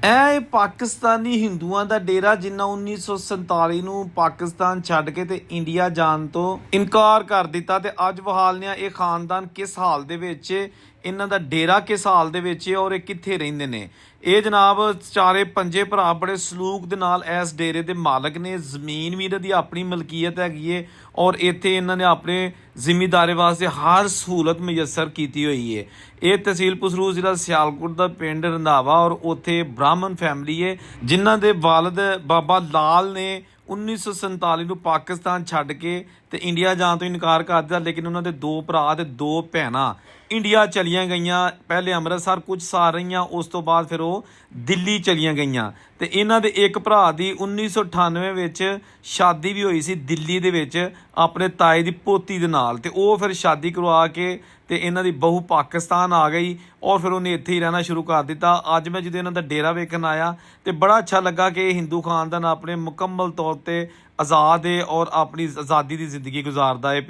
ਇਹ ਪਾਕਿਸਤਾਨੀ ਹਿੰਦੂਆਂ ਦਾ ਡੇਰਾ ਜਿਨ੍ਹਾਂ 1947 ਨੂੰ ਪਾਕਿਸਤਾਨ ਛੱਡ ਕੇ ਤੇ ਇੰਡੀਆ ਜਾਣ ਤੋਂ ਇਨਕਾਰ ਕਰ ਦਿੱਤਾ ਤੇ ਅੱਜ ਵਹਾਲਨਿਆ ਇਹ ਖਾਨਦਾਨ ਕਿਸ ਹਾਲ ਦੇ ਵਿੱਚ, ਇਹਨਾਂ ਦਾ ਡੇਰਾ ਕਿਸ ਹਾਲ ਦੇ ਵਿੱਚ ਔਰ ਇਹ ਕਿੱਥੇ ਰਹਿੰਦੇ ਨੇ। ਇਹ ਜਨਾਬ ਚਾਰੇ ਪੰਜੇ ਭਰਾ ਬੜੇ ਸਲੂਕ ਦੇ ਨਾਲ ਇਸ ਡੇਰੇ ਦੇ ਮਾਲਕ ਨੇ। ਜ਼ਮੀਨ ਵੀ ਇਹਨਾਂ ਦੀ ਆਪਣੀ ਮਲਕੀਅਤ ਹੈਗੀ ਏ ਔਰ ਇੱਥੇ ਇਹਨਾਂ ਨੇ ਆਪਣੇ ਜ਼ਿਮੀਂਦਾਰੇ ਵਾਸਤੇ ਹਰ ਸਹੂਲਤ ਮੁਯੱਸਰ ਕੀਤੀ ਹੋਈ ਹੈ। ਇਹ ਤਹਿਸੀਲ ਪਸਰੂ ਜ਼ਿਲ੍ਹਾ ਸਿਆਲਕੋਟ ਦਾ ਪਿੰਡ ਰੰਧਾਵਾ ਔਰ ਉੱਥੇ ਬ੍ਰਾਹਮਣ ਫੈਮਿਲੀ ਹੈ ਜਿਨ੍ਹਾਂ ਦੇ ਵਾਲਦ ਬਾਬਾ ਲਾਲ ਨੇ 1947 ਨੂੰ ਪਾਕਿਸਤਾਨ ਛੱਡ ਕੇ ਤੇ ਇੰਡੀਆ ਜਾਣ ਤੋਂ ਇਨਕਾਰ ਕਰ ਦਿੱਤਾ, ਲੇਕਿਨ ਉਹਨਾਂ ਦੇ 2 ਭਰਾ ਤੇ 2 ਭੈਣਾਂ ਇੰਡੀਆ ਚਲੀਆਂ ਗਈਆਂ। ਪਹਿਲੇ ਅੰਮ੍ਰਿਤਸਰ ਕੁਝ ਸਾਲ ਰਹੀਆਂ, ਉਸ ਤੋਂ ਬਾਅਦ ਫਿਰ ਉਹ ਦਿੱਲੀ ਚਲੀਆਂ ਗਈਆਂ ਤੇ ਇਹਨਾਂ ਦੇ ਇੱਕ ਭਰਾ ਦੀ 1998 ਵਿੱਚ ਸ਼ਾਦੀ ਵੀ ਹੋਈ ਸੀ ਦਿੱਲੀ ਦੇ ਵਿੱਚ ਆਪਣੇ ਤਾਏ ਦੀ ਪੋਤੀ ਦੇ ਨਾਲ, ਤੇ ਉਹ ਫਿਰ ਸ਼ਾਦੀ ਕਰਵਾ ਕੇ ਤੇ ਇਹਨਾਂ ਦੀ ਬਹੂ ਪਾਕਿਸਤਾਨ ਆ ਗਈ ਔਰ ਫਿਰ ਉਹਨੇ ਇੱਥੇ ਹੀ ਰਹਿਣਾ ਸ਼ੁਰੂ ਕਰ ਦਿੱਤਾ। ਅੱਜ ਮੈਂ ਜਦੋਂ ਇਹਨਾਂ ਦਾ ਡੇਰਾ ਵੇਖਣ ਆਇਆ ਤੇ ਬੜਾ ਅੱਛਾ ਲੱਗਾ ਕਿ ਹਿੰਦੂ ਖਾਨਦਾਨ ਆਪਣੇ ਮੁਕੰਮਲ ਤੌਰ ਤੇ ਆਜ਼ਾਦ ਹੈ ਔਰ ਆਪਣੀ ਆਜ਼ਾਦੀ ਦੀ ਜ਼ਿੰਦਗੀ ਗੁਜ਼ਾਰਦਾ ਹੈ।